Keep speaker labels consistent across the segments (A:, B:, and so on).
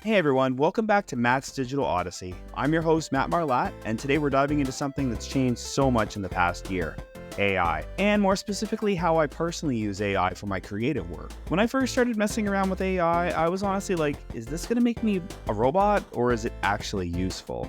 A: Hey everyone, welcome back to Matt's Digital Odyssey. I'm your host, Matt Marlatt, and today we're diving into something that's changed so much in the past year, AI. And more specifically, how I personally use AI for my creative work. When I first started messing around with AI, I was honestly like, is this gonna make me a robot or is it actually useful?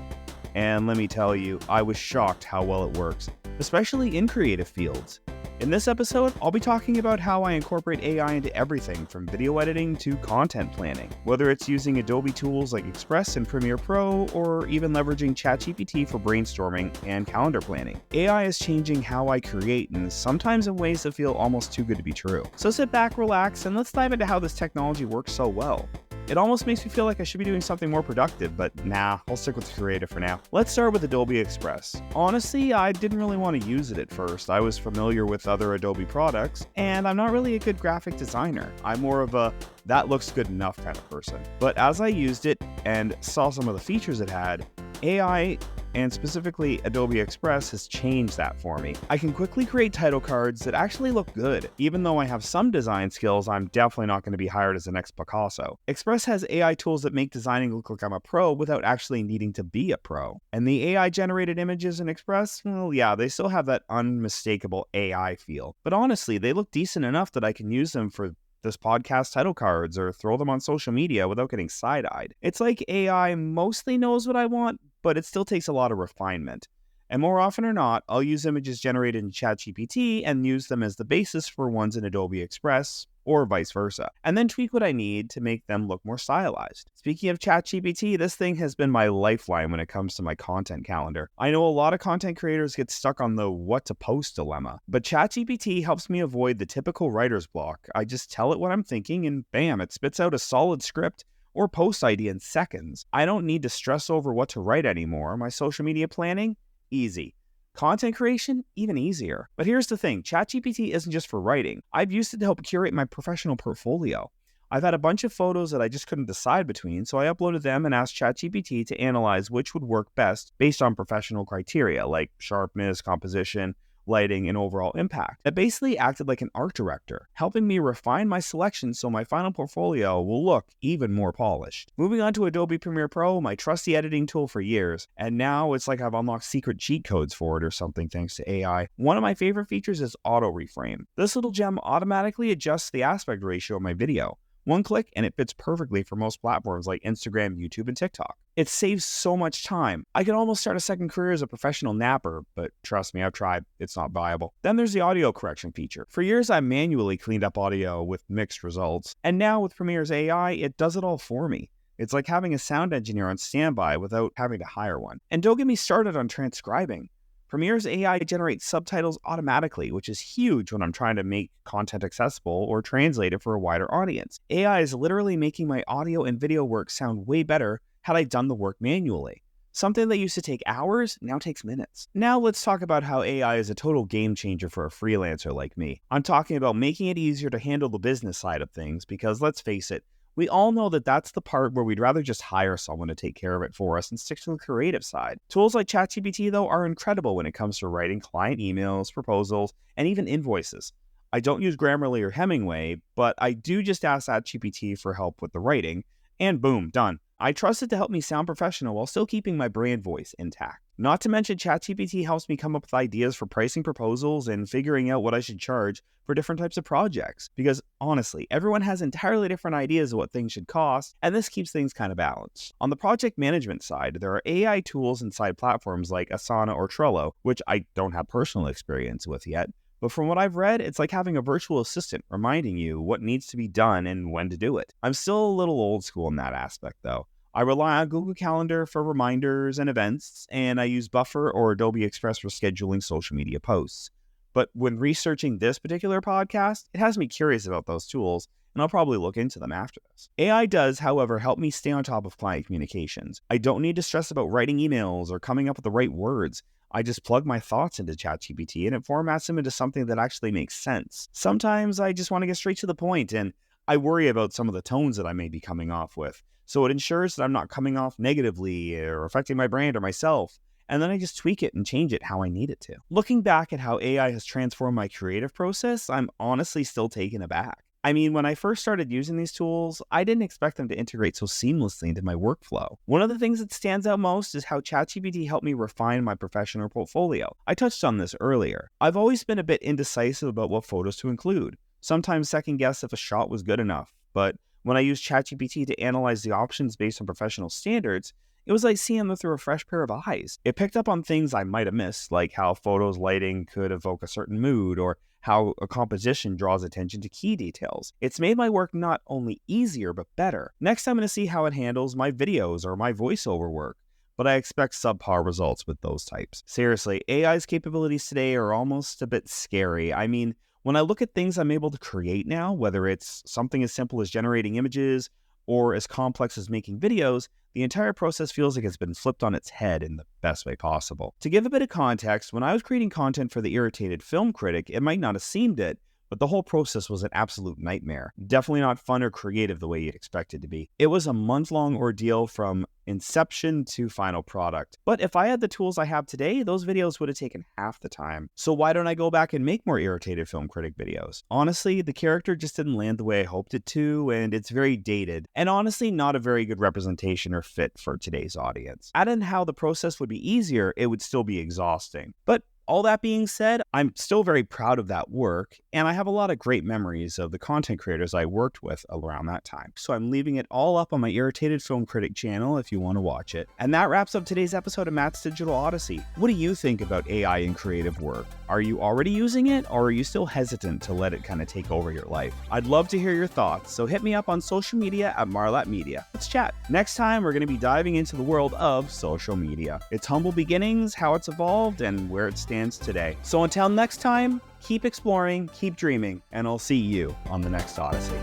A: And let me tell you, I was shocked how well it works, especially in creative fields. In this episode, I'll be talking about how I incorporate AI into everything from video editing to content planning, whether it's using Adobe tools like Express and Premiere Pro, or even leveraging ChatGPT for brainstorming and calendar planning. AI is changing how I create, and sometimes in ways that feel almost too good to be true. So sit back, relax, and let's dive into how this technology works so well. It almost makes me feel like I should be doing something more productive, but nah, I'll stick with the creative for now. Let's start with Adobe Express. Honestly, I didn't really want to use it at first. I was familiar with other Adobe products, and I'm not really a good graphic designer. I'm more of a that looks good enough kind of person. But as I used it and saw some of the features it had, AI, and specifically Adobe Express, has changed that for me. I can quickly create title cards that actually look good. Even though I have some design skills, I'm definitely not going to be hired as the next Picasso. Express has AI tools that make designing look like I'm a pro without actually needing to be a pro. And the AI generated images in Express, well, yeah, they still have that unmistakable AI feel. But honestly, they look decent enough that I can use them for this podcast title cards or throw them on social media without getting side-eyed. It's like AI mostly knows what I want, but it still takes a lot of refinement. And more often or not, I'll use images generated in ChatGPT and use them as the basis for ones in Adobe Express, or vice versa, and then tweak what I need to make them look more stylized. Speaking of ChatGPT, this thing has been my lifeline when it comes to my content calendar. I know a lot of content creators get stuck on the what to post dilemma, but ChatGPT helps me avoid the typical writer's block. I just tell it what I'm thinking and bam, it spits out a solid script or post idea in seconds. I don't need to stress over what to write anymore. My social media planning? Easy. Content creation? Even easier. But here's the thing, ChatGPT isn't just for writing. I've used it to help curate my professional portfolio. I've had a bunch of photos that I just couldn't decide between, so I uploaded them and asked ChatGPT to analyze which would work best based on professional criteria like sharpness, composition, lighting, and overall impact. It basically acted like an art director, helping me refine my selection so my final portfolio will look even more polished. Moving on to Adobe Premiere Pro, my trusty editing tool for years, and now it's like I've unlocked secret cheat codes for it or something thanks to AI. One of my favorite features is auto reframe. This little gem automatically adjusts the aspect ratio of my video. One click and it fits perfectly for most platforms like Instagram, YouTube, and TikTok. It saves so much time. I could almost start a second career as a professional napper, but trust me, I've tried. It's not viable. Then there's the audio correction feature. For years, I manually cleaned up audio with mixed results, and now with Premiere's AI, it does it all for me. It's like having a sound engineer on standby without having to hire one. And don't get me started on transcribing. Premiere's AI generates subtitles automatically, which is huge when I'm trying to make content accessible or translate it for a wider audience. AI is literally making my audio and video work sound way better had I done the work manually. Something that used to take hours now takes minutes. Now let's talk about how AI is a total game changer for a freelancer like me. I'm talking about making it easier to handle the business side of things because let's face it, we all know that that's the part where we'd rather just hire someone to take care of it for us and stick to the creative side. Tools like ChatGPT, though, are incredible when it comes to writing client emails, proposals, and even invoices. I don't use Grammarly or Hemingway, but I do just ask ChatGPT for help with the writing, and boom, done. I trust it to help me sound professional while still keeping my brand voice intact. Not to mention, ChatGPT helps me come up with ideas for pricing proposals and figuring out what I should charge for different types of projects. Because honestly, everyone has entirely different ideas of what things should cost, and this keeps things kind of balanced. On the project management side, there are AI tools inside platforms like Asana or Trello, which I don't have personal experience with yet. But from what I've read, it's like having a virtual assistant reminding you what needs to be done and when to do it. I'm still a little old school in that aspect, though. I rely on Google Calendar for reminders and events, and I use Buffer or Adobe Express for scheduling social media posts. But when researching this particular podcast, it has me curious about those tools, and I'll probably look into them after this. AI does, however, help me stay on top of client communications. I don't need to stress about writing emails or coming up with the right words. I just plug my thoughts into ChatGPT and it formats them into something that actually makes sense. Sometimes I just want to get straight to the point, and I worry about some of the tones that I may be coming off with. So it ensures that I'm not coming off negatively or affecting my brand or myself. And then I just tweak it and change it how I need it to. Looking back at how AI has transformed my creative process, I'm honestly still taken aback. I mean, when I first started using these tools, I didn't expect them to integrate so seamlessly into my workflow. One of the things that stands out most is how ChatGPT helped me refine my professional portfolio. I touched on this earlier. I've always been a bit indecisive about what photos to include, sometimes second guess if a shot was good enough. But when I used ChatGPT to analyze the options based on professional standards, it was like seeing them through a fresh pair of eyes. It picked up on things I might have missed, like how photos' lighting could evoke a certain mood, or how a composition draws attention to key details. It's made my work not only easier, but better. Next, I'm going to see how it handles my videos or my voiceover work, but I expect subpar results with those types. Seriously, AI's capabilities today are almost a bit scary. I mean, when I look at things I'm able to create now, whether it's something as simple as generating images or as complex as making videos, the entire process feels like it's been flipped on its head in the best way possible. To give a bit of context, when I was creating content for the irritated film critic, it might not have seemed it, but the whole process was an absolute nightmare. Definitely not fun or creative the way you'd expect it to be. It was a month-long ordeal from inception to final product. But if I had the tools I have today, those videos would have taken half the time. So why don't I go back and make more irritated film critic videos? Honestly, the character just didn't land the way I hoped it to, and it's very dated, and honestly not a very good representation or fit for today's audience. Add in how the process would be easier, it would still be exhausting. But all that being said, I'm still very proud of that work, and I have a lot of great memories of the content creators I worked with around that time. So I'm leaving it all up on my Irritated Film Critic channel if you want to watch it. And that wraps up today's episode of Matt's Digital Odyssey. What do you think about AI in creative work? Are you already using it, or are you still hesitant to let it kind of take over your life? I'd love to hear your thoughts, so hit me up on social media at Marlat Media. Let's chat. Next time, we're going to be diving into the world of social media, its humble beginnings, how it's evolved, and where it stands today. So until next time, keep exploring, keep dreaming, and I'll see you on the next Odyssey.